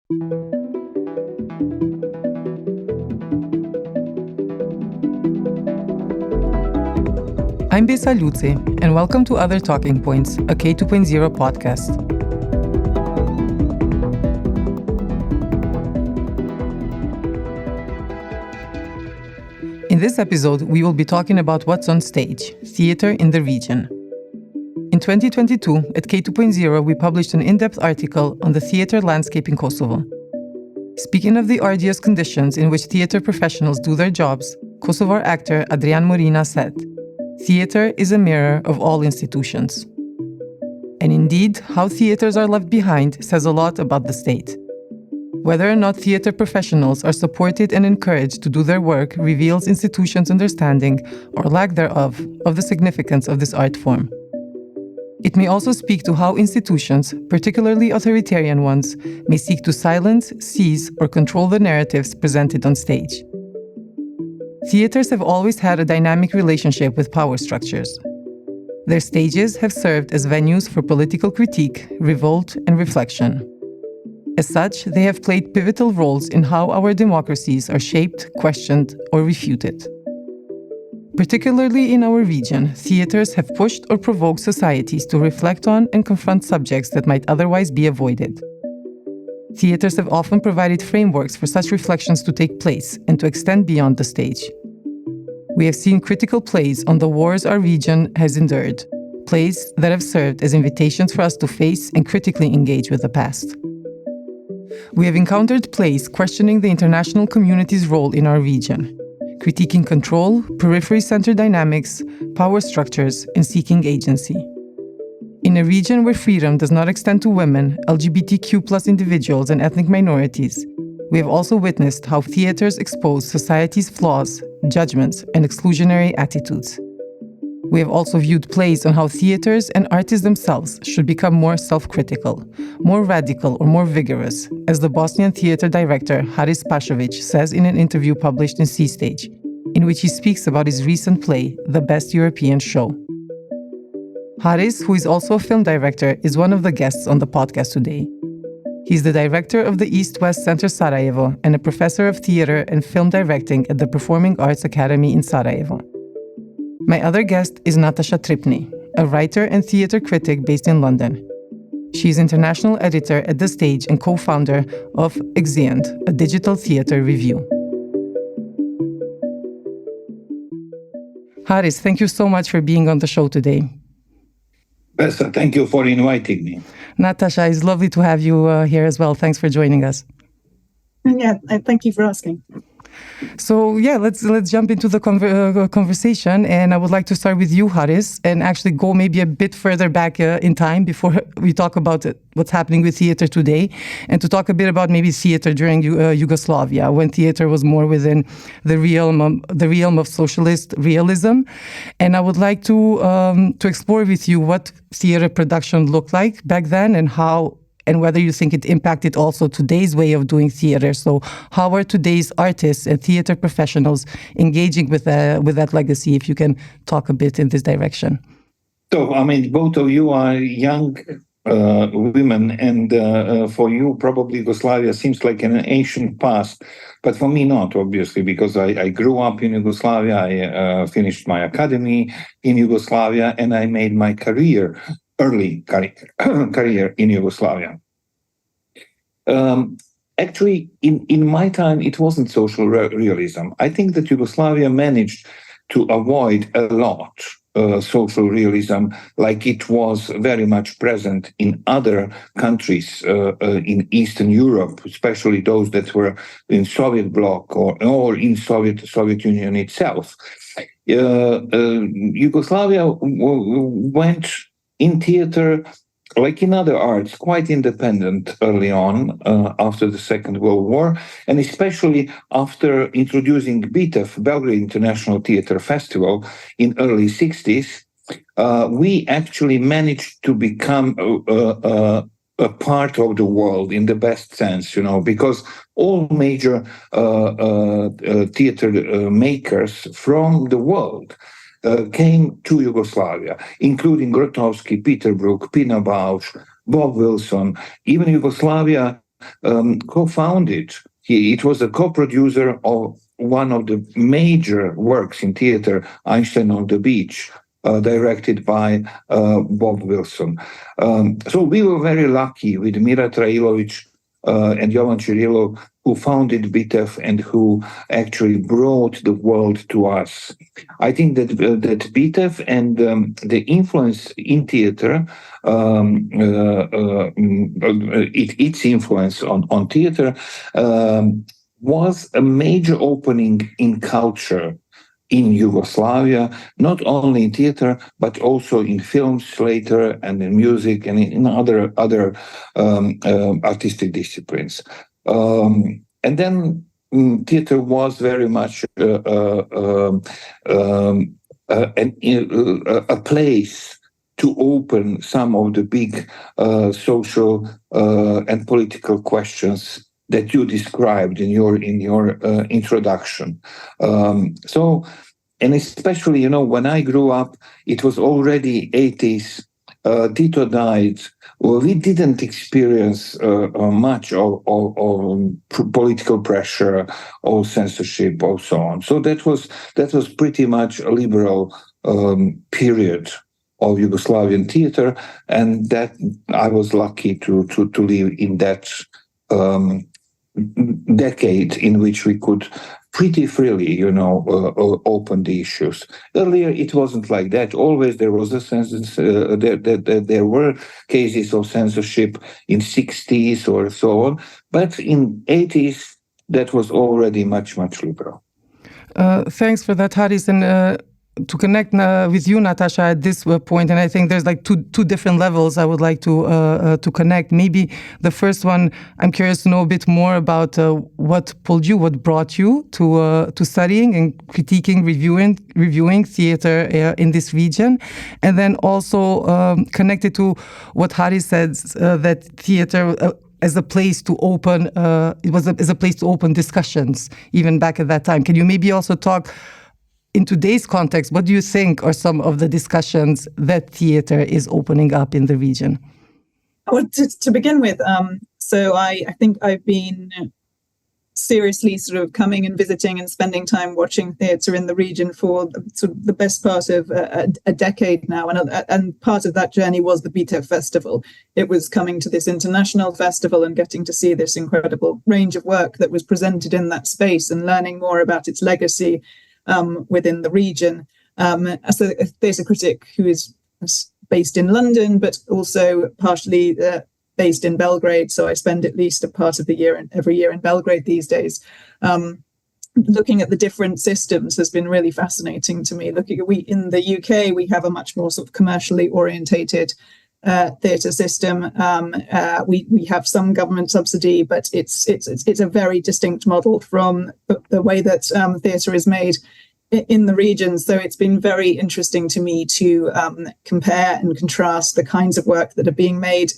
I'm Besa Luce, and welcome to Other Talking Points, a K2.0 podcast. In this episode, we will be talking about what's on stage, theater in the region. In 2022, at K2.0, we published an in-depth article on the theater landscape in Kosovo. Speaking of the arduous conditions in which theater professionals do their jobs, Kosovar actor Adrian Morina said, "Theater is a mirror of all institutions." And indeed, how theaters are left behind says a lot about the state. Whether or not theater professionals are supported and encouraged to do their work reveals institutions' understanding, or lack thereof, of the significance of this art form. It may also speak to how institutions, particularly authoritarian ones, may seek to silence, seize, or control the narratives presented on stage. Theaters have always had a dynamic relationship with power structures. Their stages have served as venues for political critique, revolt, and reflection. As such, they have played pivotal roles in how our democracies are shaped, questioned, or refuted. Particularly in our region, theaters have pushed or provoked societies to reflect on and confront subjects that might otherwise be avoided. Theaters have often provided frameworks for such reflections to take place and to extend beyond the stage. We have seen critical plays on the wars our region has endured, plays that have served as invitations for us to face and critically engage with the past. We have encountered plays questioning the international community's role in our region, critiquing control, periphery-centered dynamics, power structures, and seeking agency. In a region where freedom does not extend to women, LGBTQ+ individuals, and ethnic minorities, we have also witnessed how theaters expose society's flaws, judgments, and exclusionary attitudes. We have also viewed plays on how theaters and artists themselves should become more self-critical, more radical, or more vigorous, as the Bosnian theater director Haris Pašović says in an interview published in SEEstage, in which he speaks about his recent play, The Best European Show. Haris, who is also a film director, is one of the guests on the podcast today. He's the director of the East-West Center Sarajevo and a professor of theater and film directing at the Performing Arts Academy in Sarajevo. My other guest is Nataša Tripni, a writer and theater critic based in London. She is international editor at The Stage and co-founder of Exeunt, a digital theater review. Haris, thank you so much for being on the show today. Besa, thank you for inviting me. Nataša, it's lovely to have you here as well. Thanks for joining us. Yeah, thank you for asking. So let's jump into the conversation, and I would like to start with you, Haris, and actually go maybe a bit further back in time before we talk about what's happening with theater today, and to talk a bit about maybe theater during Yugoslavia, when theater was more within the realm of socialist realism. And I would like to explore with you what theater production looked like back then, and whether you think it impacted also today's way of doing theater. So how are today's artists and theater professionals engaging with that legacy, if you can talk a bit in this direction? So, both of you are young women, and for you, probably Yugoslavia seems like an ancient past, but for me not, obviously, because I grew up in Yugoslavia, I finished my academy in Yugoslavia, and I made my early career in Yugoslavia. Actually, in my time, it wasn't social realism. I think that Yugoslavia managed to avoid a lot social realism, like it was very much present in other countries in Eastern Europe, especially those that were in Soviet bloc or in Soviet Union itself. Yugoslavia went in theater, like in other arts, quite independent early on after the Second World War, and especially after introducing BITEF, Belgrade International Theater Festival, in early 60s, we actually managed to become a part of the world in the best sense, because all major theater makers from the world came to Yugoslavia, including Grotowski, Peter Brook, Pina Bausch, Bob Wilson. Even Yugoslavia co-founded. It was a co-producer of one of the major works in theater, Einstein on the Beach, directed by Bob Wilson. So we were very lucky with Mira Trailovic and Jovan Cirillo, who founded BITEF and who actually brought the world to us. I think that BITEF and the influence in theater, its influence on theater, was a major opening in culture in Yugoslavia, not only in theater, but also in films later and in music and in other artistic disciplines. And then theater was very much a place to open some of the big social and political questions that you described in your introduction. And especially, when I grew up, it was already 80s. Tito died. Well, we didn't experience much of political pressure or censorship or so on. So that was pretty much a liberal period of Yugoslavian theater, and that I was lucky to live in that decade in which we could pretty freely, open the issues. Earlier, it wasn't like that. Always there was a census. There were cases of censorship in 60s or so on, but in 80s that was already much liberal. Thanks for that, Haris. And to connect with you, Natasha, at this point, and I think there's like two different levels I would like to connect. Maybe the first one, I'm curious to know a bit more about what brought you to studying and critiquing, reviewing theater in this region, and then also connected to what Haris said, that theater as a place to open, as a place to open discussions even back at that time. Can you maybe also talk? In today's context, what do you think are some of the discussions that theater is opening up in the region? Well, to begin with, so I think I've been seriously sort of coming and visiting and spending time watching theatre in the region for sort of the best part of a decade now. And part of that journey was the BITEF Festival. It was coming to this international festival and getting to see this incredible range of work that was presented in that space and learning more about its legacy within the region. As a theatre critic who is based in London, but also partially based in Belgrade, so I spend at least a part of the year every year in Belgrade these days. Looking at the different systems has been really fascinating to me. In the UK, we have a much more sort of commercially orientated theatre system. We have some government subsidy, but it's a very distinct model from the way that theatre is made in the region. So it's been very interesting to me to compare and contrast the kinds of work that are being made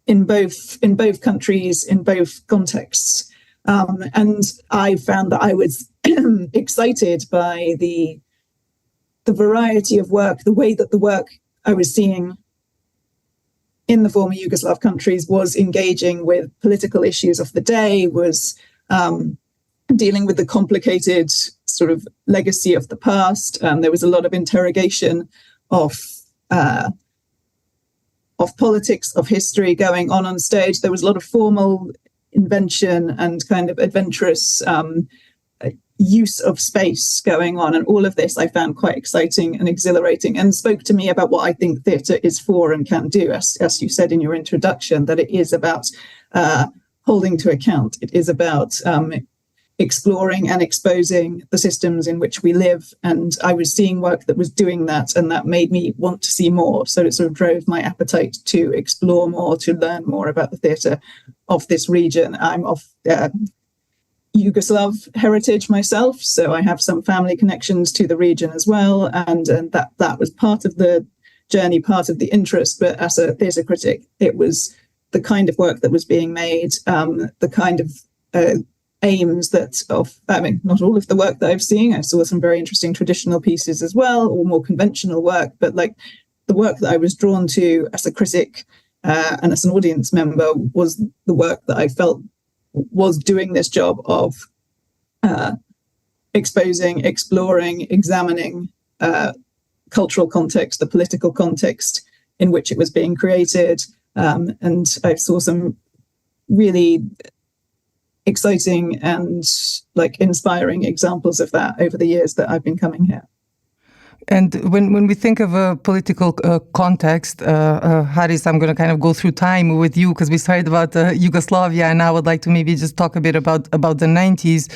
in both countries, in both contexts. And I found that I was excited by the variety of work, the way that the work I was seeing in the former Yugoslav countries was engaging with political issues of the day, was dealing with the complicated sort of legacy of the past. There was a lot of interrogation of politics, of history going on stage. There was a lot of formal invention and kind of adventurous use of space going on, and all of this I found quite exciting and exhilarating, and spoke to me about what I think theatre is for and can do, as you said in your introduction, that it is about holding to account. It is about exploring and exposing the systems in which we live, and I was seeing work that was doing that, and that made me want to see more. So it sort of drove my appetite to explore more, to learn more about the theatre of this region. I'm of Yugoslav heritage myself, so I have some family connections to the region as well, and that was part of the journey, part of the interest. But as a theatre critic, it was the kind of work that was being made, the kind of aims not all of the work that I've seen. I saw some very interesting traditional pieces as well, or more conventional work, but like the work that I was drawn to as a critic and as an audience member, was the work that I felt was doing this job of exposing, exploring, examining cultural context, the political context in which it was being created. And I saw some really exciting and inspiring examples of that over the years that I've been coming here. And when we think of a political context, Haris, I'm going to kind of go through time with you because we started about Yugoslavia, and I would like to maybe just talk a bit about the 90s,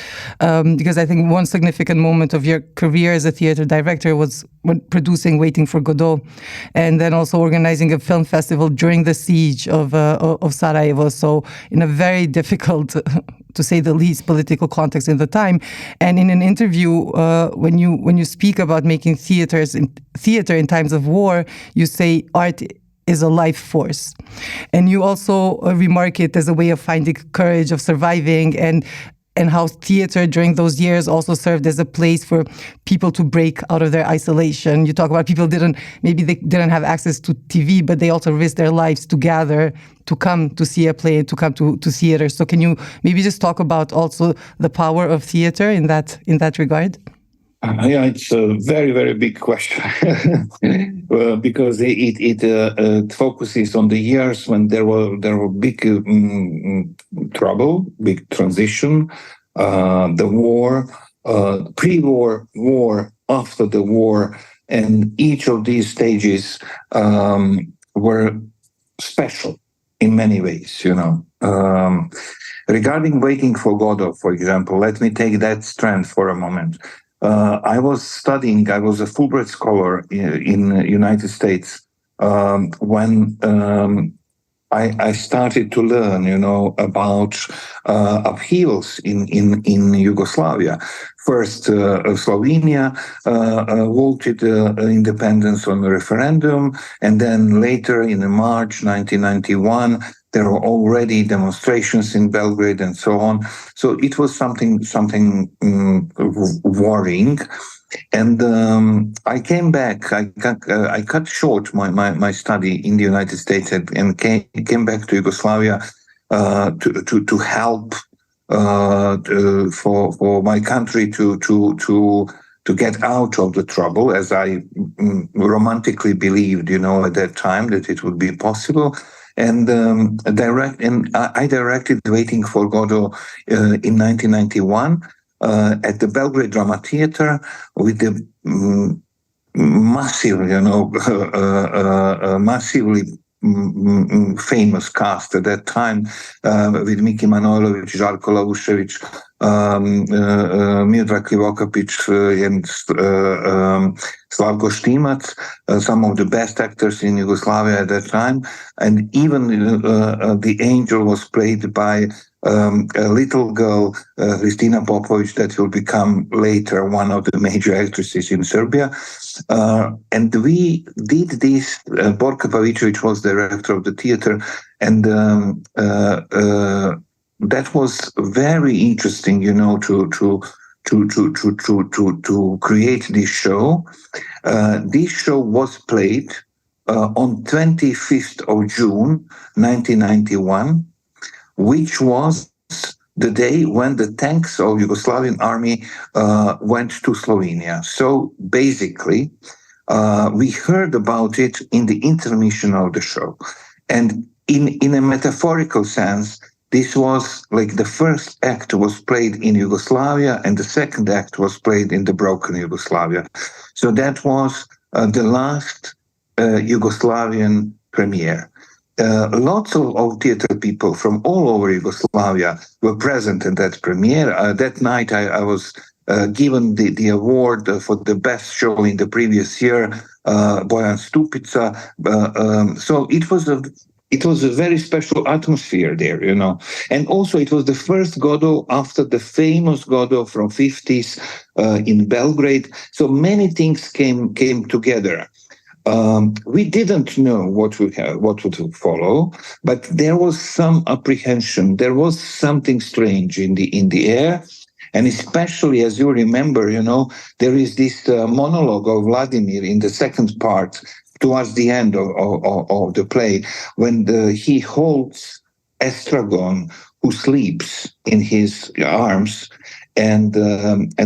because I think one significant moment of your career as a theater director was when producing Waiting for Godot, and then also organizing a film festival during the siege of Sarajevo. So in a very difficult, to say the least, political context in the time. And in an interview, when you speak about making theater in times of war, you say art is a life force. And you also remark it as a way of finding courage, of surviving, and how theater during those years also served as a place for people to break out of their isolation. You talk about people they didn't have access to TV, but they also risked their lives to gather, to come to see a play, to come to theater. So can you maybe just talk about also the power of theater in that regard? Yeah, it's a very, very big question because it focuses on the years when there were big trouble, big transition, the war, pre-war, war, after the war, and each of these stages were special in many ways, Regarding Waiting for Godot, for example, let me take that strand for a moment. I was a Fulbright scholar in the United States when I started to learn, about upheavals in Yugoslavia. First, Slovenia voted independence on the referendum, and then later in March 1991, there were already demonstrations in Belgrade and so on. So it was something worrying. And I came back. I cut short my study in the United States and came back to Yugoslavia to help for my country to get out of the trouble, as I romantically believed, at that time that it would be possible. And I directed Waiting for Godot in 1991 at the Belgrade Drama Theater with the massively famous cast at that time, with Miki Manojlović, Žarko Lavušević, Miodrag Krivokapić, and Slavko Štimac, some of the best actors in Yugoslavia at that time. And even the angel was played by a little girl, Hristina Popović, that will become later one of the major actresses in Serbia. And we did this. Borka Pavićević was director of the theater, and that was very interesting, to create this show. This show was played on 25th of June, 1991. Which was the day when the tanks of Yugoslavian army went to Slovenia. So basically, we heard about it in the intermission of the show. And in a metaphorical sense, this was like the first act was played in Yugoslavia and the second act was played in the broken Yugoslavia. So that was the last Yugoslavian premiere. Lots of theater people from all over Yugoslavia were present in that premiere. That night I was given the award for the best show in the previous year, Bojan Stupica. So it was a very special atmosphere there, And also it was the first Godot after the famous Godot from 50s in Belgrade. So many things came together. We didn't know what would follow, but there was some apprehension. There was something strange in the air, and especially as you remember, there is this monologue of Vladimir in the second part towards the end of the play, when he holds Estragon, who sleeps in his arms, and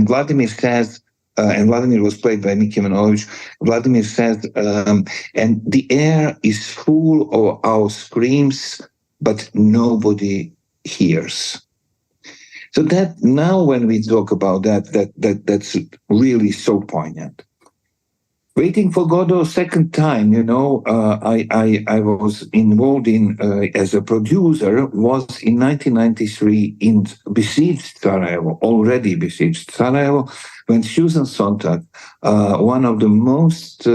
Vladimir says, and Vladimir was played by Miki Manojlović. Vladimir says, and the air is full of our screams, but nobody hears. So that now, when we talk about that's really so poignant. Waiting for Godot, second time, I was involved in as a producer, was in 1993 in besieged Sarajevo, already besieged Sarajevo, when Susan Sontag, one of the most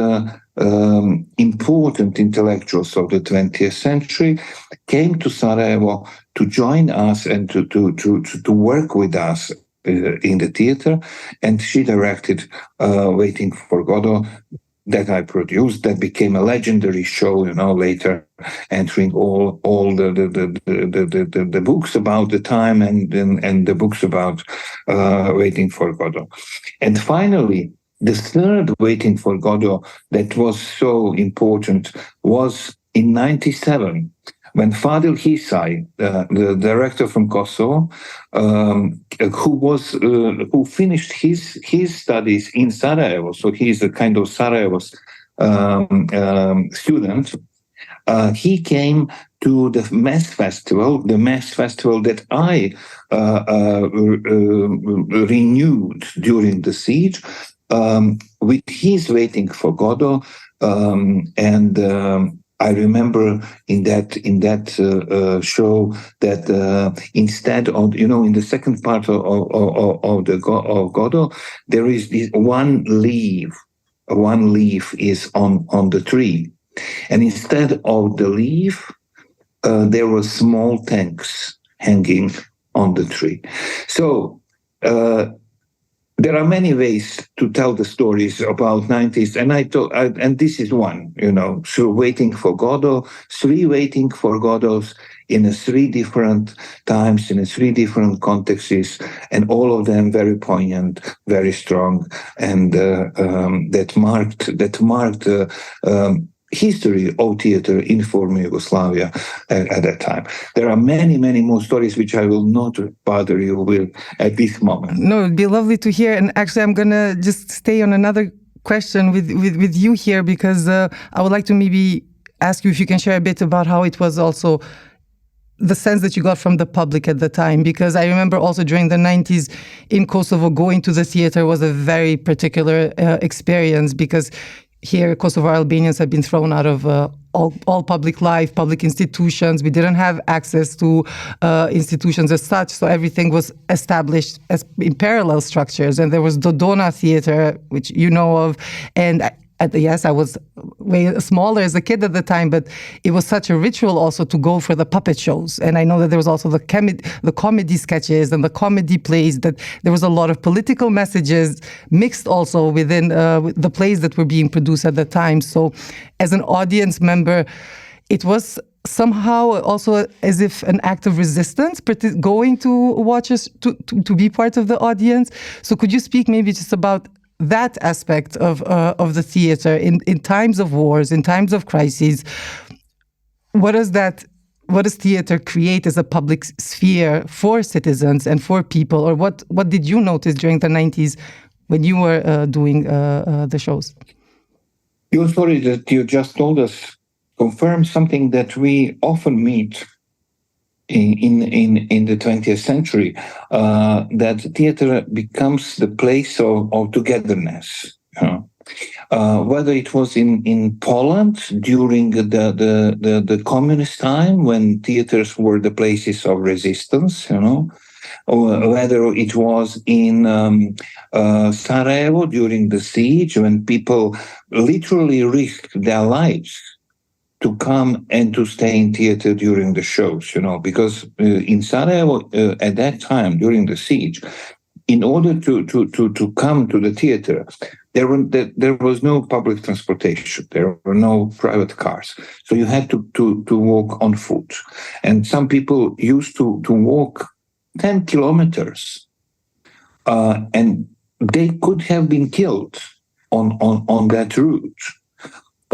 important intellectuals of the 20th century, came to Sarajevo to join us and to work with us in the theater, and she directed Waiting for Godot, that I produced, that became a legendary show, later entering all the books about the time and the books about Waiting for Godot. And finally, the third Waiting for Godot that was so important was in 1997, when Fadil Hisai, the director from Kosovo, who finished his studies in Sarajevo, so he's a kind of Sarajevo student, he came to the Mass Festival that I renewed during the siege, with his Waiting for Godot, and I remember in that show that instead of, in the second part of Godot, there is this one leaf is on the tree, and instead of the leaf, there were small tanks hanging on the tree. So there are many ways to tell the stories about 90s, and this is one, so Waiting for Godot, 3 Waiting for Godots in 3 different times, in 3 different contexts, and all of them very poignant, very strong, and that marked history of theater in former Yugoslavia at that time. There are many, many more stories which I will not bother you with at this moment. No, it'd be lovely to hear. And actually, I'm going to just stay on another question with you here, because I would like to maybe ask you if you can share a bit about how it was also the sense that you got from the public at the time, because I remember also during the 90s in Kosovo, going to the theater was a very particular experience, because here, Kosovo Albanians have been thrown out of all public life, public institutions. We didn't have access to institutions as such, so everything was established as in parallel structures. And there was Dodona Theater, which you know of, and yes, I was way smaller as a kid at the time, but it was such a ritual also to go for the puppet shows. And I know that there was also the comedy sketches and the comedy plays, that there was a lot of political messages mixed also within the plays that were being produced at the time. So as an audience member, it was somehow also as if an act of resistance, going to watch us, to be part of the audience. So could you speak maybe just about that aspect of the theater in times of wars, in times of crises? What does theater create as a public sphere for citizens and for people? Or what did you notice during the 90s when you were doing the shows? Your story that you just told us confirms something that we often meet in the 20th century, that theater becomes the place of togetherness. Whether it was in Poland during the communist time, when theaters were the places of resistance, or whether it was in Sarajevo during the siege, when people literally risked their lives to come and to stay in theater during the shows, because in Sarajevo at that time during the siege, in order to come to the theater, there was no public transportation, there were no private cars, so you had to walk on foot, and some people used to walk 10 kilometers, and they could have been killed on that route.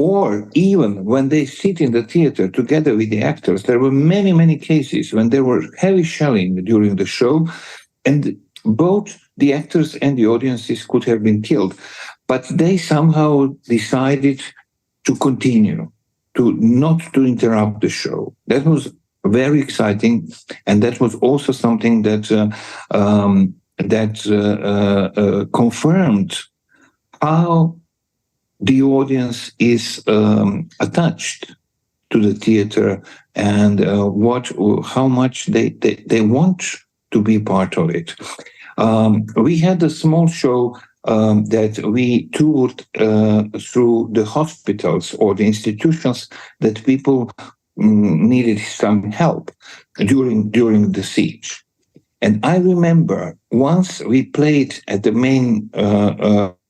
or even when they sit in the theater together with the actors. There were many, many cases when there were heavy shelling during the show, and both the actors and the audiences could have been killed. But they somehow decided to continue, to not to interrupt the show. That was very exciting, and that was also something that confirmed how the audience is attached to the theater, and how much they want to be part of it. We had a small show that we toured through the hospitals or the institutions that people needed some help during the siege. And I remember once we played at the main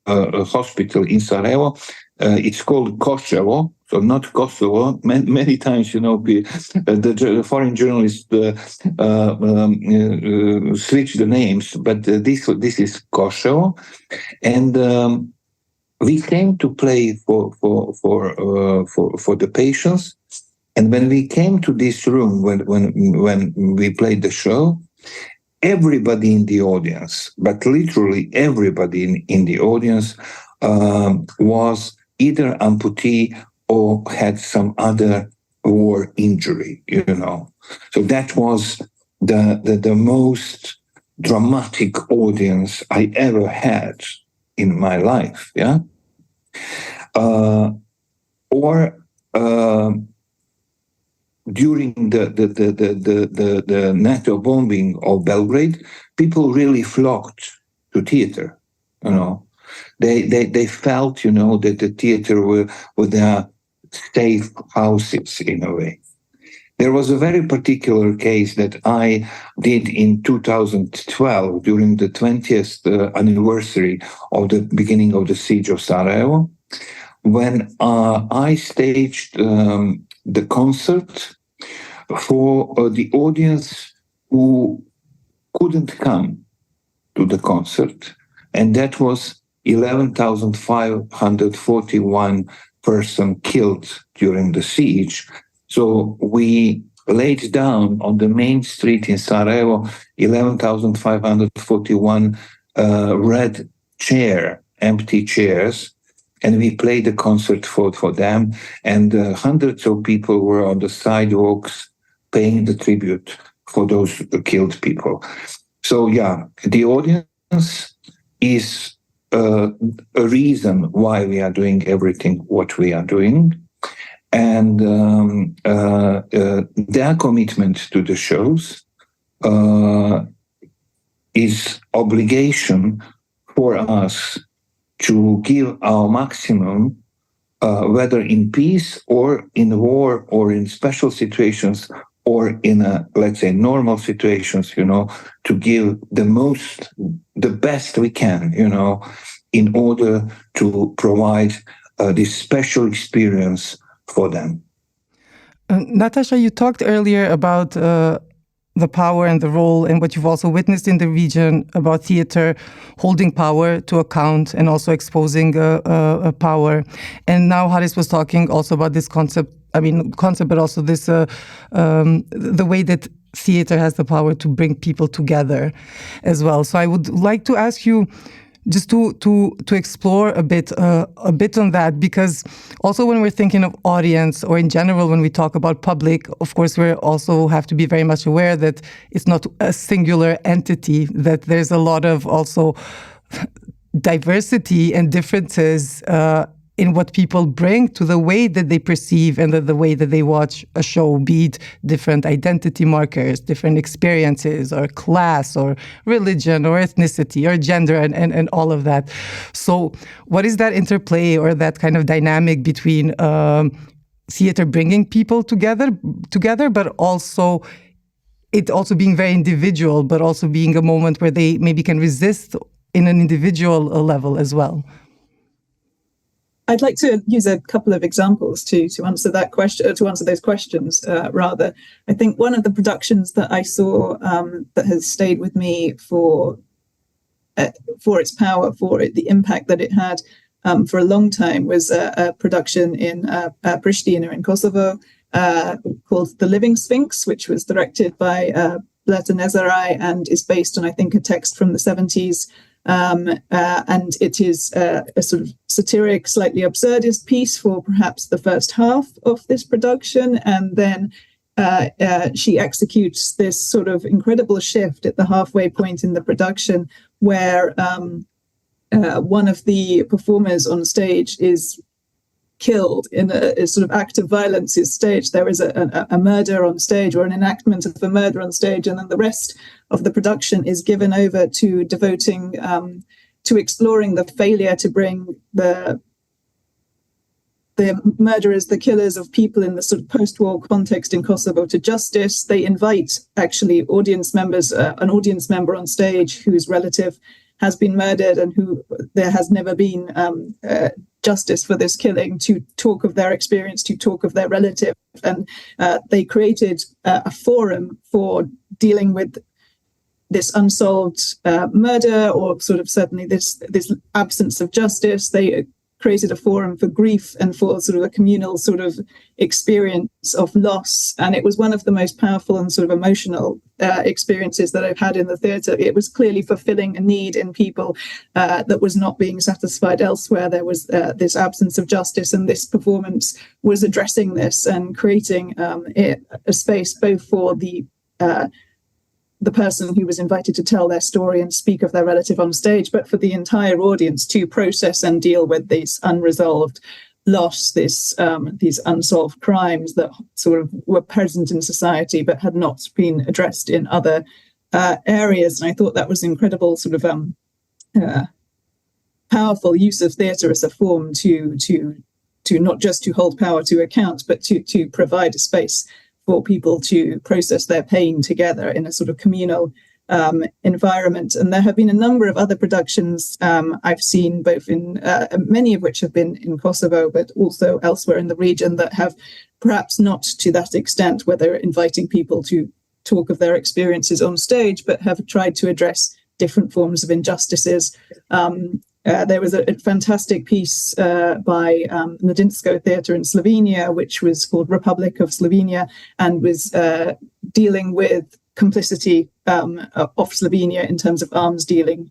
hospital in Sarajevo. It's called Kosovo, so not Kosovo. Many times, the foreign journalists switch the names, but this is Kosovo, and we came to play for the patients. And when we came to this room, when we played the show, everybody in the audience, but literally everybody in the audience, was either amputee or had some other war injury, So that was the most dramatic audience I ever had in my life, yeah? During the NATO bombing of Belgrade, people really flocked to theater. They felt, that the theater were their safe houses in a way. There was a very particular case that I did in 2012 during the 20th anniversary of the beginning of the siege of Sarajevo, when I staged the concert for the audience who couldn't come to the concert, and that was 11,541 persons killed during the siege. So we laid down on the main street in Sarajevo 11,541 red empty chairs, and we played the concert for them, and hundreds of people were on the sidewalks paying the tribute for those killed people. So yeah, the audience is a reason why we are doing everything what we are doing, and their commitment to the shows is obligation for us to give our maximum, whether in peace or in war or in special situations or in let's say normal situations, to give the best we can, in order to provide this special experience for them. Natasha, you talked earlier about the power and the role, and what you've also witnessed in the region about theater holding power to account and also exposing a power. And now Haris was talking also about this concept, but also this the way that theater has the power to bring people together as well. So I would like to ask you just to explore a bit on that, because also when we're thinking of audience, or in general when we talk about public, of course we also have to be very much aware that it's not a singular entity, that there's a lot of also diversity and differences in what people bring to the way that they perceive and the way that they watch a show, be it different identity markers, different experiences, or class, or religion, or ethnicity, or gender, and all of that. So what is that interplay or that kind of dynamic between theater bringing people together, but also it also being very individual, but also being a moment where they maybe can resist in an individual level as well? I'd like to use a couple of examples to answer that question, to answer those questions. Rather, I think one of the productions that I saw that has stayed with me for its power, the impact that it had, for a long time was a production in Pristina in Kosovo called The Living Sphinx, which was directed by Bleta Nezarai and is based on, I think, a text from the 70s. And it is a sort of satiric, slightly absurdist piece for perhaps the first half of this production. And then she executes this sort of incredible shift at the halfway point in the production where one of the performers on stage is killed in a sort of act of violence is staged. There is a murder on stage or an enactment of a murder on stage, and then the rest of the production is given over to devoting to exploring the failure to bring the murderers, the killers of people in the sort of post-war context in Kosovo to justice. They invite actually audience members, an audience member on stage whose relative has been murdered and who there has never been justice for this killing, to talk of their experience, to talk of their relative. And they created a forum for dealing with this unsolved murder, or sort of certainly this absence of justice. They created a forum for grief and for sort of a communal sort of experience of loss. And it was one of the most powerful and sort of emotional experiences that I've had in the theatre. It was clearly fulfilling a need in people that was not being satisfied elsewhere. There was this absence of justice, and this performance was addressing this and creating a space both for the person who was invited to tell their story and speak of their relative on stage, but for the entire audience to process and deal with this unresolved loss, these unsolved crimes that sort of were present in society but had not been addressed in other areas. And I thought that was incredible sort of powerful use of theatre as a form to not just to hold power to account, but to provide a space for people to process their pain together in a sort of communal environment. And there have been a number of other productions I've seen, both in many of which have been in Kosovo, but also elsewhere in the region, that have perhaps not to that extent, where they're inviting people to talk of their experiences on stage, but have tried to address different forms of injustices. There was a fantastic piece by Mladinsko Theatre in Slovenia, which was called Republic of Slovenia, and was dealing with complicity of Slovenia in terms of arms dealing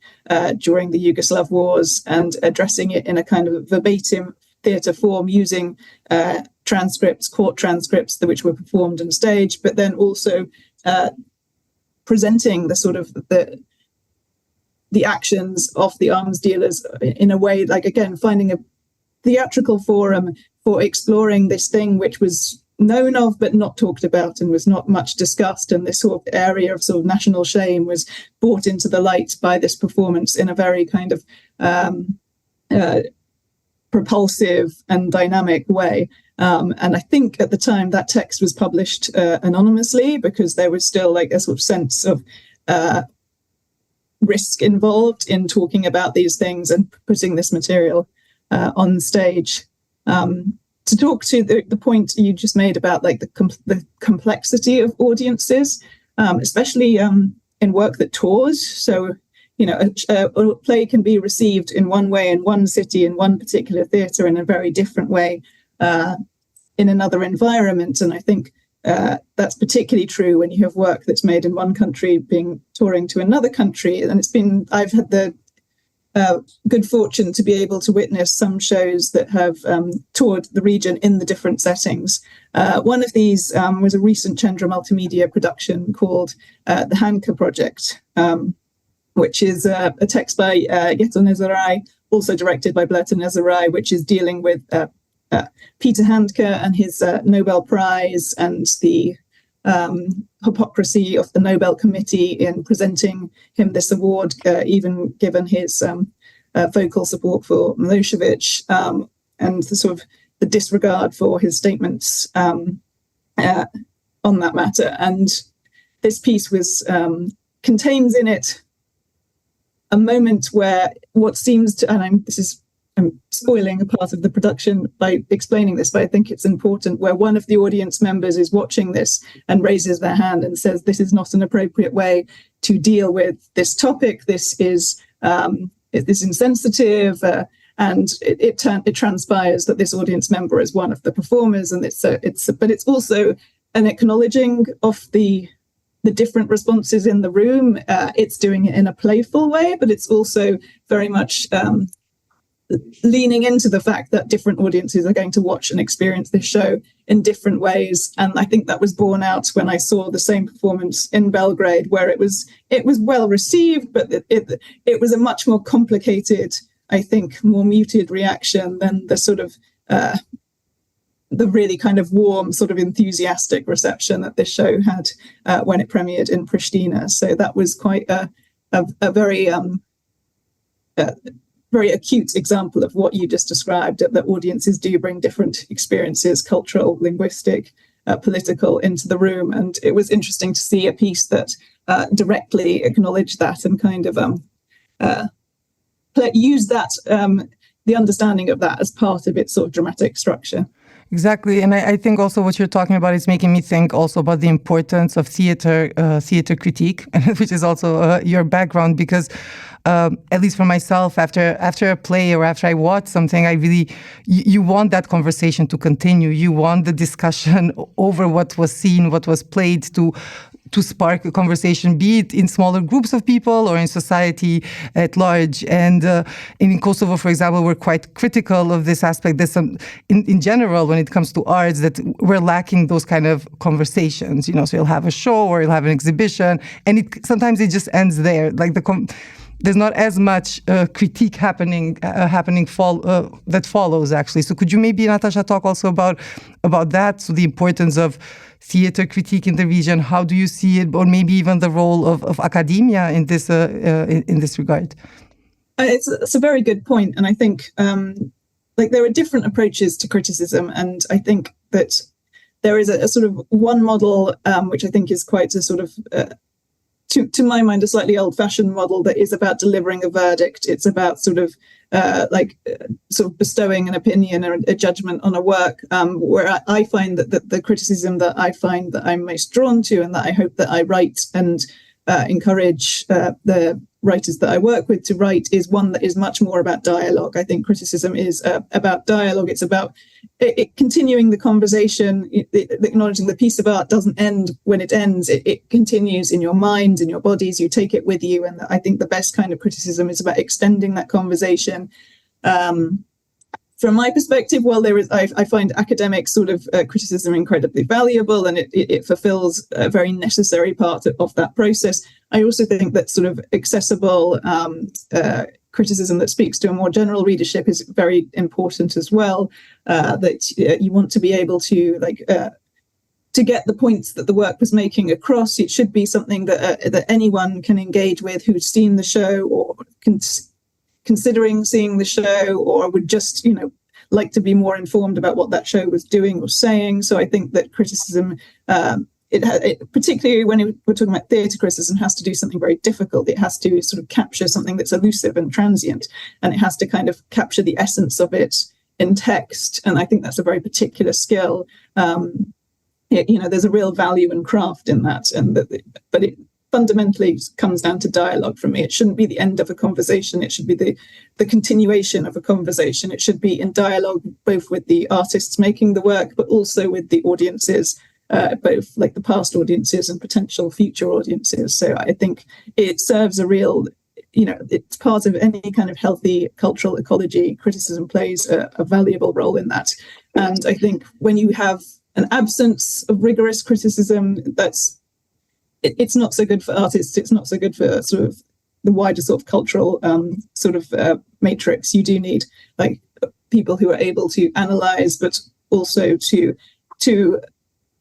during the Yugoslav wars, and addressing it in a kind of verbatim theatre form, using court transcripts which were performed on stage, but then also presenting the sort of the actions of the arms dealers in a way, like, again, finding a theatrical forum for exploring this thing which was known of but not talked about and was not much discussed. And this sort of area of sort of national shame was brought into the light by this performance in a very kind of propulsive and dynamic way. And I think at the time that text was published anonymously, because there was still like a sort of sense of risk involved in talking about these things and putting this material on stage. To talk to the point you just made about like the complexity of audiences, especially in work that tours. So, you know, a play can be received in one way in one city, in one particular theatre, in a very different way in another environment. And I think that's particularly true when you have work that's made in one country being touring to another country. And I've had the good fortune to be able to witness some shows that have toured the region in the different settings. One of these was a recent Chandra Multimedia production called The Hanka Project, which is a text by Yeto Nezarai, also directed by Bleta Nezarai, which is dealing with Peter Handke and his Nobel Prize, and the hypocrisy of the Nobel Committee in presenting him this award, even given his vocal support for Milosevic, and the sort of the disregard for his statements on that matter. And this piece contains in it a moment where what seems to, and I'm spoiling a part of the production by explaining this, but I think it's important, where one of the audience members is watching this and raises their hand and says, this is not an appropriate way to deal with this topic. This is insensitive. And it transpires that this audience member is one of the performers, and but it's also an acknowledging of the different responses in the room. It's doing it in a playful way, but it's also very much leaning into the fact that different audiences are going to watch and experience this show in different ways. And I think that was borne out when I saw the same performance in Belgrade, where it was well received, but it was a much more complicated, I think, more muted reaction than the sort of the really kind of warm, sort of enthusiastic reception that this show had when it premiered in Pristina. So that was quite a very very acute example of what you just described, that audiences do bring different experiences, cultural, linguistic, political, into the room. And it was interesting to see a piece that directly acknowledged that and kind of use that, the understanding of that as part of its sort of dramatic structure. Exactly. And I think also what you're talking about is making me think also about the importance of theater critique, which is also your background, because at least for myself, after a play or after I watch something, I really, you want that conversation to continue. You want the discussion over what was seen, what was played, to spark a conversation, be it in smaller groups of people or in society at large. And in Kosovo, for example, we're quite critical of this aspect. There's some, in general, when it comes to arts, that we're lacking those kind of conversations. You know, so you'll have a show or you'll have an exhibition, and sometimes it just ends there. Like there's not as much critique happening that follows, actually. So could you maybe, Natasha, talk also about that? So the importance of theater critique in the region. How do you see it, or maybe even the role of academia in this regard? It's a very good point, and I think there are different approaches to criticism, and I think that there is a sort of one model which I think is quite a sort of to my mind, a slightly old-fashioned model that is about delivering a verdict. It's about sort of bestowing an opinion or a judgment on a work, where I find that the criticism that I find that I'm most drawn to, and that I hope that I write and encourage the writers that I work with to write, is one that is much more about dialogue. I think criticism is about dialogue. It's about it continuing the conversation, acknowledging the piece of art doesn't end when it ends. It continues in your mind, in your bodies. You take it with you. And I think the best kind of criticism is about extending that conversation. From my perspective, while I find academic sort of criticism incredibly valuable, and it fulfills a very necessary part of that process, I also think that sort of accessible criticism that speaks to a more general readership is very important as well. That you want to be able to to get the points that the work was making across. It should be something that anyone can engage with who's seen the show or considering seeing the show, or would just, like to be more informed about what that show was doing or saying. So I think that criticism, particularly when we're talking about theatre criticism, has to do something very difficult. It has to sort of capture something that's elusive and transient, and it has to kind of capture the essence of it in text. And I think that's a very particular skill. There's a real value and craft in that, but it fundamentally comes down to dialogue for me. It shouldn't be the end of a conversation. It should be the continuation of a conversation. It should be in dialogue both with the artists making the work, but also with the audiences, both like the past audiences and potential future audiences. So I think it serves a real, it's part of any kind of healthy cultural ecology. Criticism plays a valuable role in that. And I think when you have an absence of rigorous criticism, it's not so good for artists. It's not so good for sort of the wider sort of cultural matrix. You do need people who are able to analyze, but also to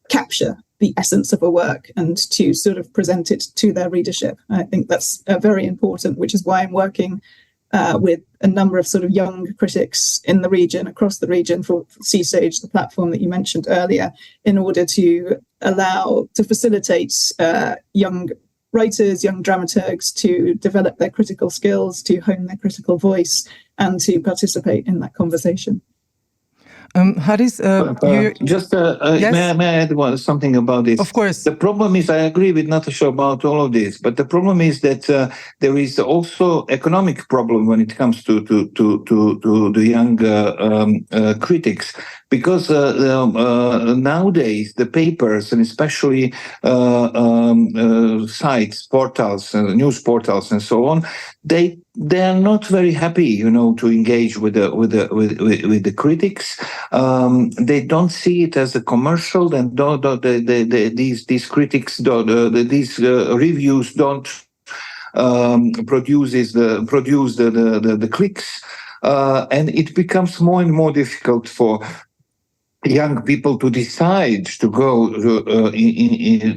capture the essence of a work and to sort of present it to their readership. I think that's very important, which is why I'm working with a number of sort of young critics in the region, across the region, for SEEstage, the platform that you mentioned earlier, in order to facilitate young writers, young dramaturgs to develop their critical skills, to hone their critical voice, and to participate in that conversation. Haris, just yes? may I add something about this? Of course. The problem is, I agree with Natasha about all of this, but the problem is that there is also economic problem when it comes to the young critics, because nowadays the papers, and especially sites, portals, news portals, and so on, they are not very happy, to engage with the critics. They don't see it as a commercial, and these critics, these reviews don't produce the clicks, and it becomes more and more difficult for young people to decide to go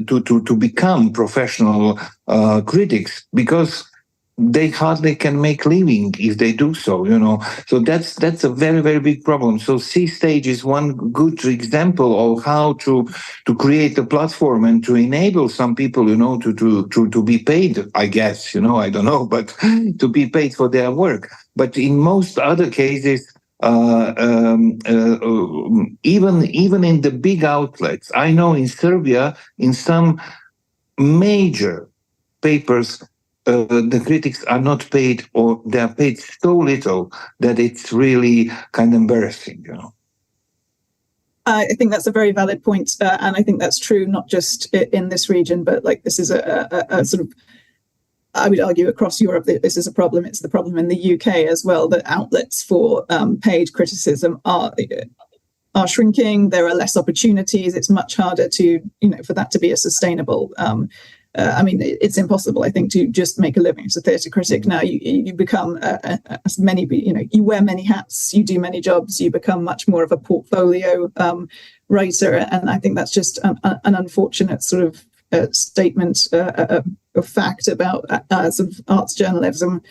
to become professional critics, because they hardly can make living if they do so, So that's a very, very big problem. So SEEstage is one good example of how to create a platform and to enable some people, to be paid, I guess, I don't know, but to be paid for their work. But in most other cases, even in the big outlets, I know in Serbia, in some major papers, the critics are not paid, or they are paid so little that it's really kind of embarrassing, I think that's a very valid point, and I think that's true not just in this region, but this is a sort of, I would argue, across Europe that this is a problem. It's the problem in the UK as well, that outlets for paid criticism are shrinking. There are less opportunities. It's much harder to, for that to be a sustainable. It's impossible, I think, to just make a living as a theatre critic. Now you become as many, you wear many hats, you do many jobs, you become much more of a portfolio writer, and I think that's just an unfortunate sort of statement of fact about sort of arts journalism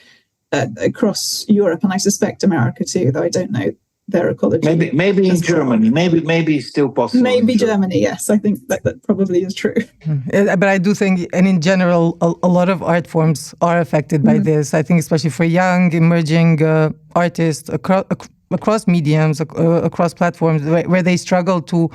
across Europe, and I suspect America too, though I don't know their ecology. Maybe in Germany, maybe it's still possible. Maybe Germany, yes, I think that probably is true. But I do think, and in general, a lot of art forms are affected by this. I think especially for young, emerging artists across mediums, across platforms, where they struggle to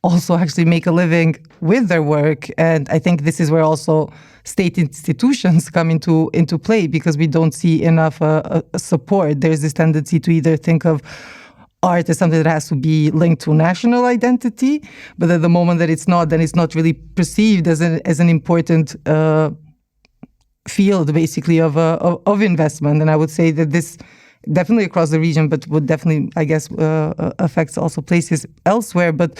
also actually make a living with their work. And I think this is where also state institutions come into play, because we don't see enough support. There's this tendency to either think of art as something that has to be linked to national identity, but at the moment that it's not, then it's not really perceived as an important field, basically, of investment. And I would say that this definitely across the region, but would definitely, I guess, affects also places elsewhere. But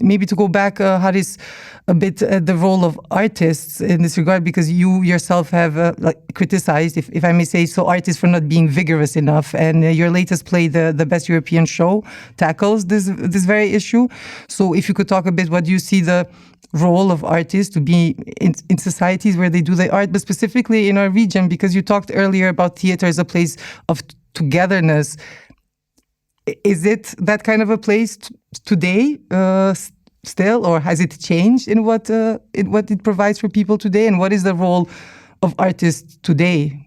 maybe to go back, Haris, a bit at the role of artists in this regard, because you yourself have criticized, if I may say so, artists for not being vigorous enough. And your latest play, the Best European Show, tackles this very issue. So if you could talk a bit, what do you see the role of artists to be in societies where they do their art, but specifically in our region, because you talked earlier about theater as a place of togetherness. Is it that kind of a place today still, or has it changed in what it provides for people today? And what is the role of artists today?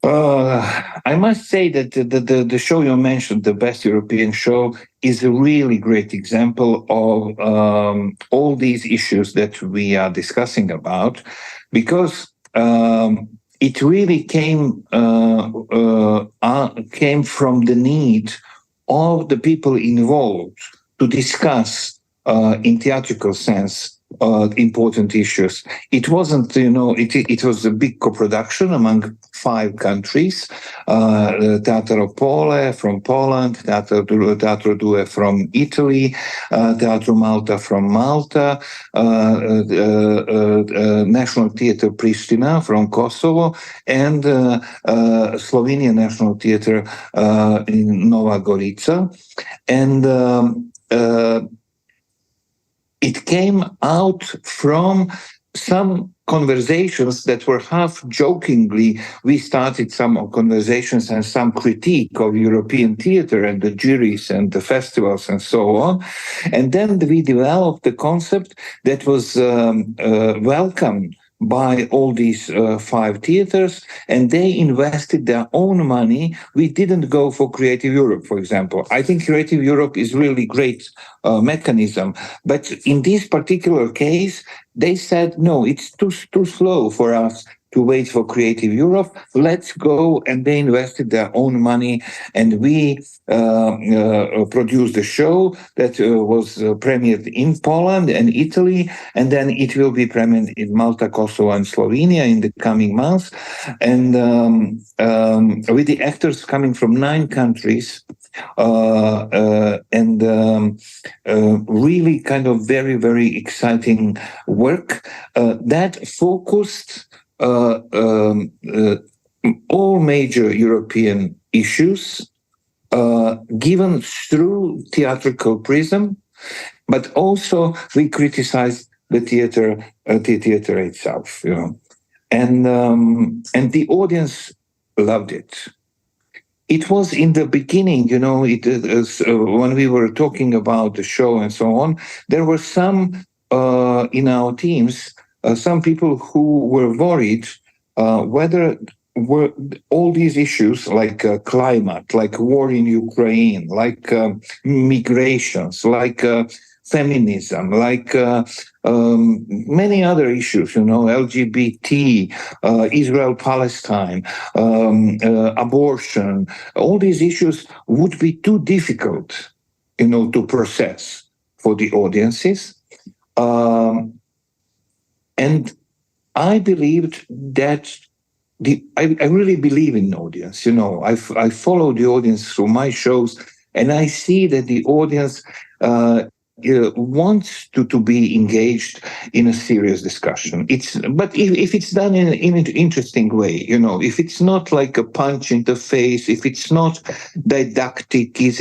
I must say that the show you mentioned, the Best European Show, is a really great example of all these issues that we are discussing about, because it really came from the need of the people involved to discuss in theatrical sense important issues. It wasn't, it was a big co-production among 5 countries. Teatro Pole from Poland, Teatro Due from Italy, Teatro Malta from Malta, National Theatre Pristina from Kosovo, and Slovenia National Theatre in Nova Gorica. And it came out from some conversations that were half jokingly. We started some conversations and some critique of European theater and the juries and the festivals and so on. And then we developed the concept that was welcomed by all these 5 theaters, and they invested their own money. We didn't go for Creative Europe, for example. I think Creative Europe is really great mechanism, but in this particular case, they said, no, it's too slow for us to wait for Creative Europe. Let's go, and they invested their own money, and we produced a show that was premiered in Poland and Italy, and then it will be premiered in Malta, Kosovo, and Slovenia in the coming months, and with the actors coming from 9 countries, and really kind of very, very exciting work that focused all major European issues given through theatrical prism, but also we criticized the theater itself, and the audience loved it. It was in the beginning, when we were talking about the show and so on, there were some in our teams, some people who were worried whether were all these issues like climate, like war in Ukraine, like migrations, like feminism, like many other issues, LGBT, Israel-Palestine, abortion, all these issues would be too difficult, to process for the audiences. And I believed that I really believe in audience. I follow the audience through my shows, and I see that the audience wants to be engaged in a serious discussion. But if it's done in an interesting way, if it's not like a punch in the face, if it's not didactic, if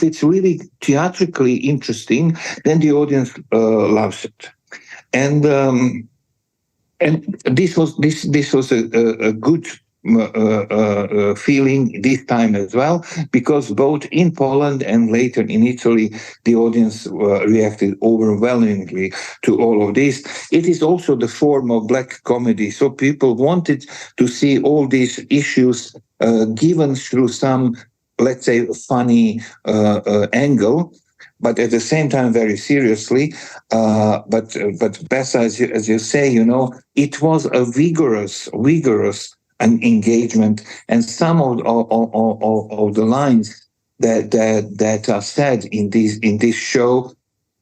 it's really theatrically interesting, then the audience loves it. And this was a good feeling this time as well, because both in Poland and later in Italy, the audience reacted overwhelmingly to all of this. It is also the form of black comedy, so people wanted to see all these issues given through some, let's say, funny angle, but at the same time very seriously. But Bessa, as you say, it was a vigorous an engagement, and some of the lines that are said in this show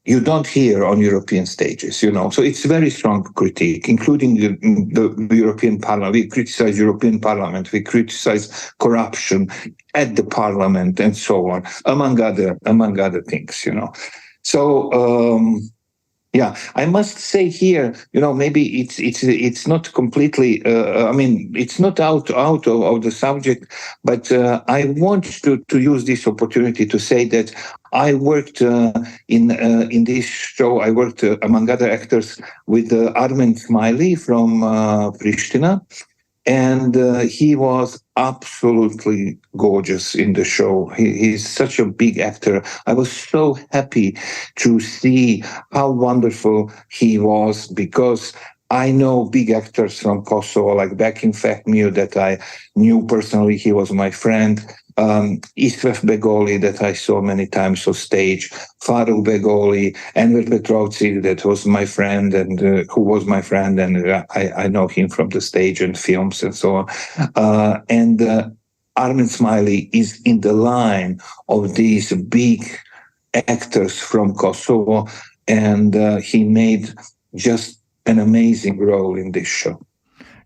you don't hear on European stages, So it's very strong critique, including the European Parliament. We criticize European Parliament, we criticize corruption at the Parliament, and so on, among other things, So. Yeah, I must say here, maybe it's not completely. It's not out of the subject, but I want to use this opportunity to say that I worked in this show. I worked among other actors with Armen Smiley from Pristina. And he was absolutely gorgeous in the show. He's such a big actor. I was so happy to see how wonderful he was, because I know big actors from Kosovo, like Bekim Fehmiu, that I knew personally. He was my friend. Istvef Begoli, that I saw many times on stage, Faruk Begoli, Enver Petrovci, that was my friend, and who was my friend, and I know him from the stage and films and so on. And Armen Smiley is in the line of these big actors from Kosovo, and he made just an amazing role in this show.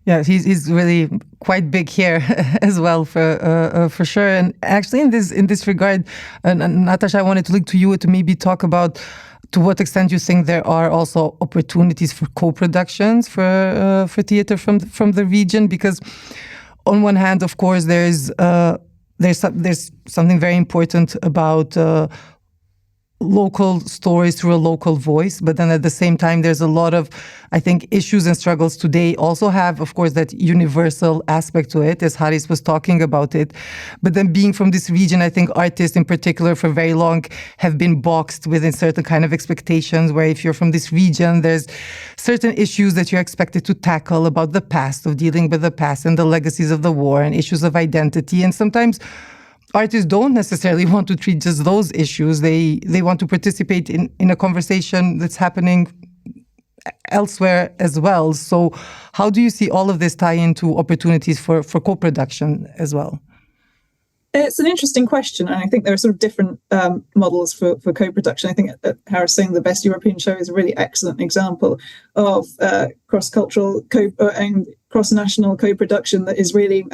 Yeah, he's really quite big here as well, for sure. And actually, in this regard, and Natasha, I wanted to look to you to maybe talk about to what extent you think there are also opportunities for co-productions for theater from the region, because on one hand, of course, there's something very important about local stories through a local voice, but then at the same time there's a lot of, I think, issues and struggles today also have, of course, that universal aspect to it, as Haris was talking about it. But then being from this region, I think artists in particular for very long have been boxed within certain kind of expectations, where if you're from this region, there's certain issues that you're expected to tackle about the past, of dealing with the past and the legacies of the war and issues of identity. And sometimes artists don't necessarily want to treat just those issues. They want to participate in a conversation that's happening elsewhere as well. So how do you see all of this tie into opportunities for co-production as well? It's an interesting question, and I think there are sort of different models for co-production. I think Haris saying the Best European Show is a really excellent example of cross-cultural and cross-national co-production that is really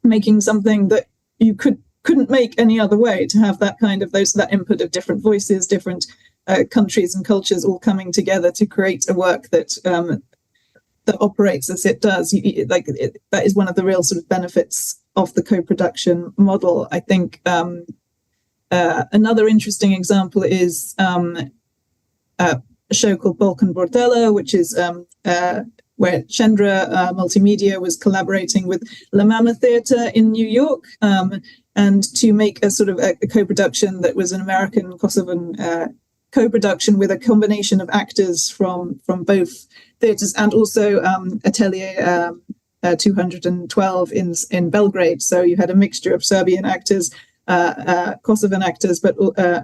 making something that you couldn't make any other way, to have that kind of that input of different voices, different countries and cultures all coming together to create a work that that operates as it does. That is one of the real sort of benefits of the co-production model. I think another interesting example is a show called Balkan Bordello, which is where Chandra Multimedia was collaborating with La Mama Theatre in New York, and to make a sort of a co-production that was an American-Kosovan co-production with a combination of actors from both theatres, and also Atelier 212 in Belgrade. So you had a mixture of Serbian actors, Kosovan actors, but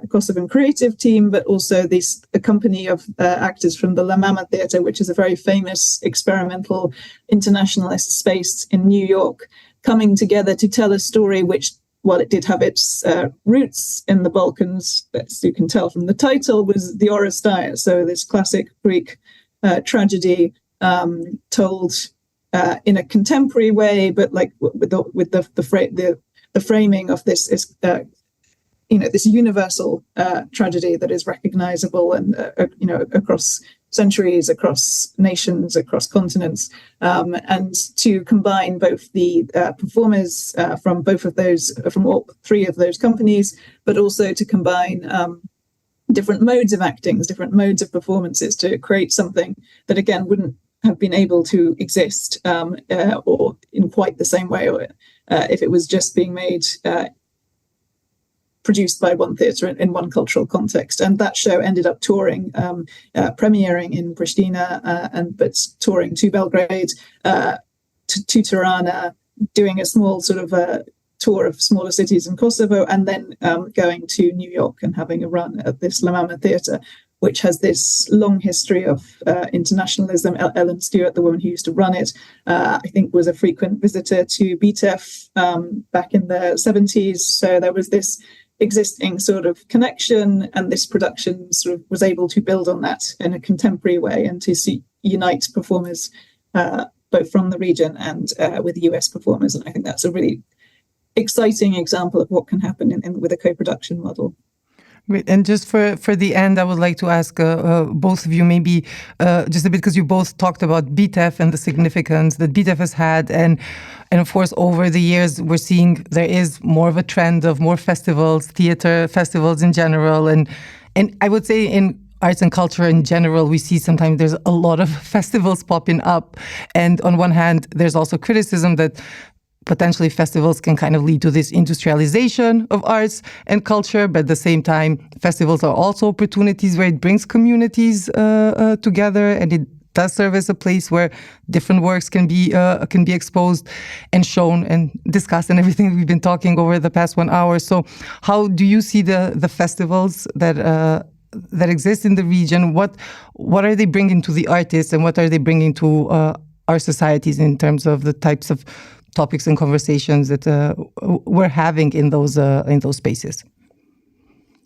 Kosovan creative team, but also a company of actors from the La Mama Theatre, which is a very famous experimental internationalist space in New York, coming together to tell a story which, while it did have its roots in the Balkans, as you can tell from the title, was the Oresteia. So this classic Greek tragedy told in a contemporary way, but like with the framing of this is, this universal tragedy that is recognizable and across centuries, across nations, across continents, and to combine both the performers from all three of those companies, but also to combine different modes of acting, different modes of performances, to create something that again wouldn't have been able to exist or in quite the same way, or if it was just being made, produced by one theatre in one cultural context. And that show ended up touring, premiering in Pristina, but touring to Belgrade, to Tirana, doing a small sort of tour of smaller cities in Kosovo, and then going to New York and having a run at this La Mama Theatre, which has this long history of internationalism. Ellen Stewart, the woman who used to run it, I think was a frequent visitor to BTEF back in the 70s. So there was this existing sort of connection, and this production sort of was able to build on that in a contemporary way and to unite performers both from the region and with US performers. And I think that's a really exciting example of what can happen with a co-production model. Great. And just for the end, I would like to ask both of you maybe just a bit, because you both talked about BTEF and the significance that BTEF has had. And of course, over the years, we're seeing there is more of a trend of more festivals, theater festivals in general. And I would say in arts and culture in general, we see sometimes there's a lot of festivals popping up. And on one hand, there's also criticism that potentially festivals can kind of lead to this industrialization of arts and culture, but at the same time, festivals are also opportunities where it brings communities together, and it does serve as a place where different works can be exposed and shown and discussed, and everything we've been talking over the past 1 hour. So how do you see the festivals that exist in the region? What are they bringing to the artists, and what are they bringing to our societies in terms of the types of topics and conversations that we're having in those spaces?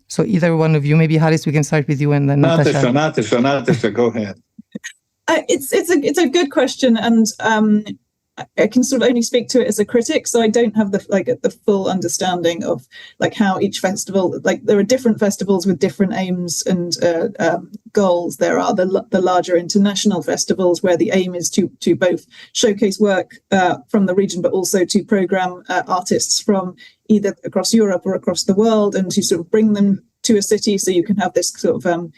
So either one of you, maybe Haris, we can start with you, and then Natasha, go ahead. It's a good question, and I can sort of only speak to it as a critic, so I don't have the full understanding of like how each festival, like there are different festivals with different aims and goals. There are the larger international festivals where the aim is to both showcase work from the region, but also to program artists from either across Europe or across the world, and to sort of bring them to a city, so you can have this sort of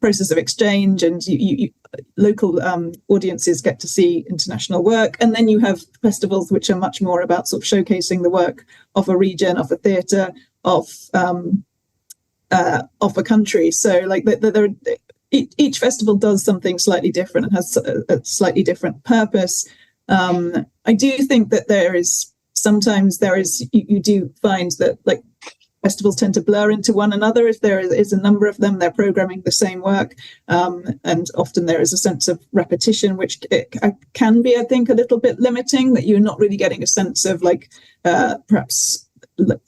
process of exchange, and you local audiences get to see international work. And then you have festivals which are much more about sort of showcasing the work of a region, of a theatre, of a country. So like each festival does something slightly different and has a slightly different purpose. I do think that sometimes you do find that like festivals tend to blur into one another. If there is a number of them, they're programming the same work, and often there is a sense of repetition, which can be, I think, a little bit limiting, that you're not really getting a sense of like perhaps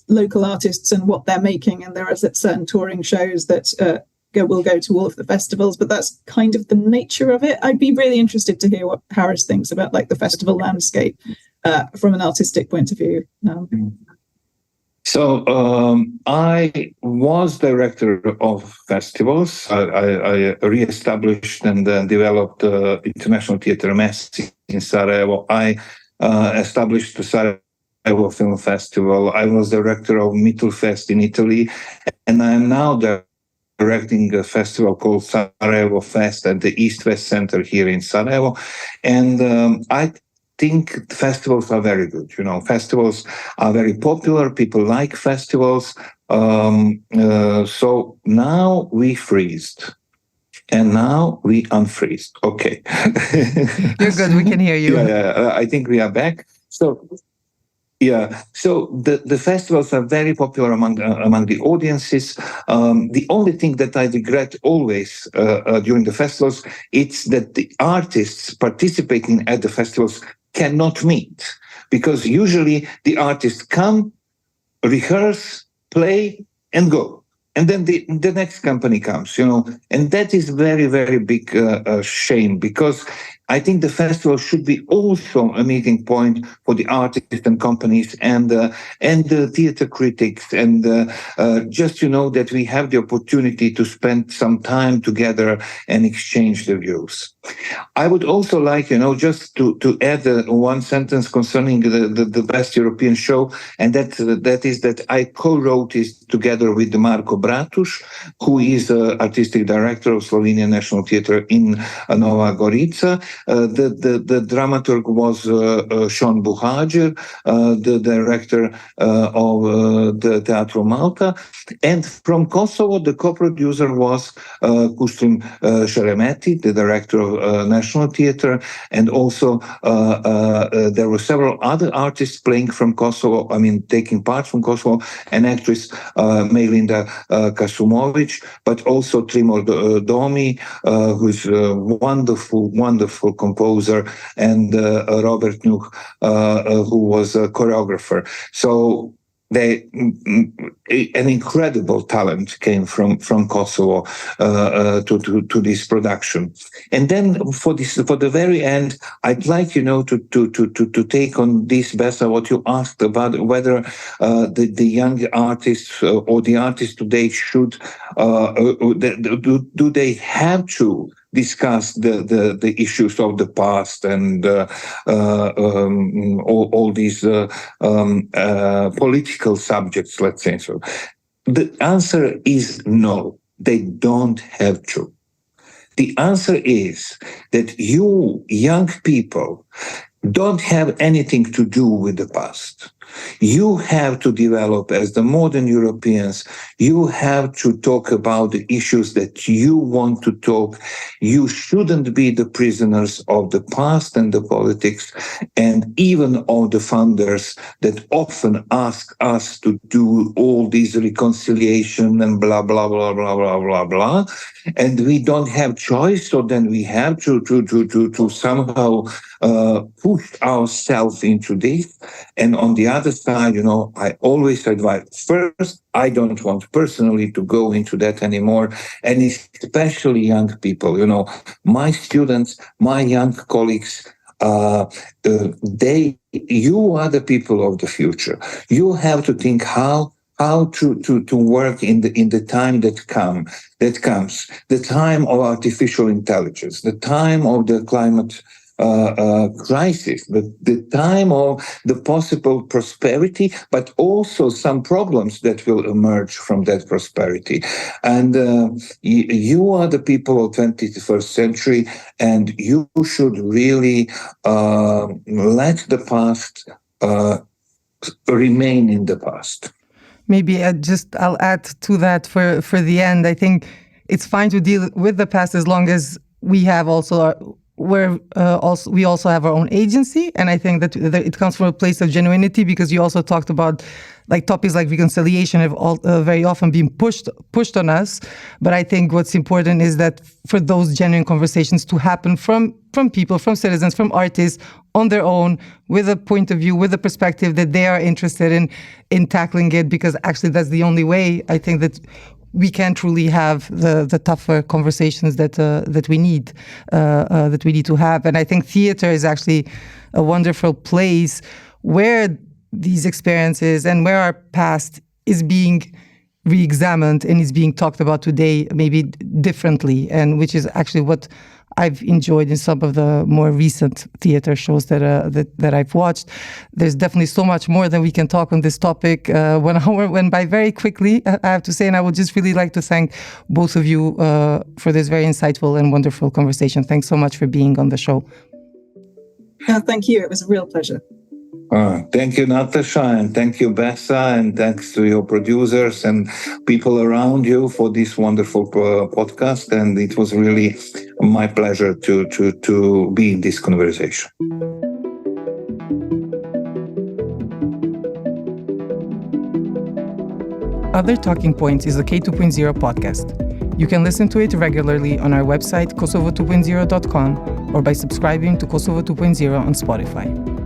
local artists and what they're making. And there are certain touring shows that will go to all of the festivals, but that's kind of the nature of it. I'd be really interested to hear what Haris thinks about like the festival landscape from an artistic point of view. So I was director of festivals. I re-established and developed International Theatre Mess in Sarajevo. I established the Sarajevo Film Festival. I was director of Mittelfest in Italy, and I am now directing a festival called Sarajevo Fest at the East-West Center here in Sarajevo. And I think festivals are very good. Festivals are very popular. People like festivals. So now we freezed. And now we unfreezed. Okay. You're good. We can hear you. Yeah, I think we are back. So the festivals are very popular among the audiences. The only thing that I regret always during the festivals, it's that the artists participating at the festivals cannot meet, because usually the artists come, rehearse, play, and go. And then the next company comes, and that is very, very big shame, because I think the festival should be also a meeting point for the artists and companies and the theater critics, and just that we have the opportunity to spend some time together and exchange the views. I would also like, just to add one sentence concerning the best European show, and that is that I co-wrote it together with Marko Bratuš, who is artistic director of Slovenian National Theatre in Nova Gorica. The dramaturg was Sean Buhađer, the director of the Teatro Malta. And from Kosovo, the co-producer was Kustim Šeremeti, the director of National Theatre. And also there were several other artists playing from Kosovo, taking part from Kosovo, an actress, Melinda Kasumović, but also Trimor Domi, who's a wonderful composer, and Robert Nuh, who was a choreographer. So an incredible talent came from Kosovo to this production. And then for the very end, I'd like to take on this, Bessa, what you asked about whether the young artists or the artists today should do they have to discuss the issues of the past and all these political subjects, let's say so. The answer is no, they don't have to. The answer is that you, young people, don't have anything to do with the past. You have to develop as the modern Europeans. You have to talk about the issues that you want to talk. You shouldn't be the prisoners of the past and the politics, and even of the funders that often ask us to do all this reconciliation and blah, blah, blah, blah, blah, blah, blah. And we don't have choice, so then we have to somehow push ourselves into this. And on the other side, I always advise, first, I don't want personally to go into that anymore, and especially young people. My students, my young colleagues You are the people of the future. You have to think how to work in the time that comes, the time of artificial intelligence, the time of the climate crisis, the time of the possible prosperity, but also some problems that will emerge from that prosperity. And you are the people of 21st century, and you should really let the past remain in the past. Maybe I'll add to that for the end. I think it's fine to deal with the past as long as we have we also have our own agency, and I think that it comes from a place of genuinity, because you also talked about like topics like reconciliation have very often been pushed on us. But I think what's important is that for those genuine conversations to happen from people, from citizens, from artists on their own, with a point of view, with a perspective that they are interested in tackling it, because actually that's the only way I think that we can truly have the tougher conversations that we need to have. And I think theater is actually a wonderful place where these experiences and where our past is being re-examined and is being talked about today, maybe differently, and which is actually what I've enjoyed in some of the more recent theater shows that I've watched. There's definitely so much more that we can talk on this topic. 1 hour went by very quickly, I have to say, and I would just really like to thank both of you for this very insightful and wonderful conversation. Thanks so much for being on the show. Thank you. It was a real pleasure. Thank you, Natasha, and thank you, Bessa, and thanks to your producers and people around you for this wonderful podcast. And it was really my pleasure to be in this conversation. Other Talking Points is a K2.0 podcast. You can listen to it regularly on our website, kosovo2.0.com, or by subscribing to Kosovo 2.0 on Spotify.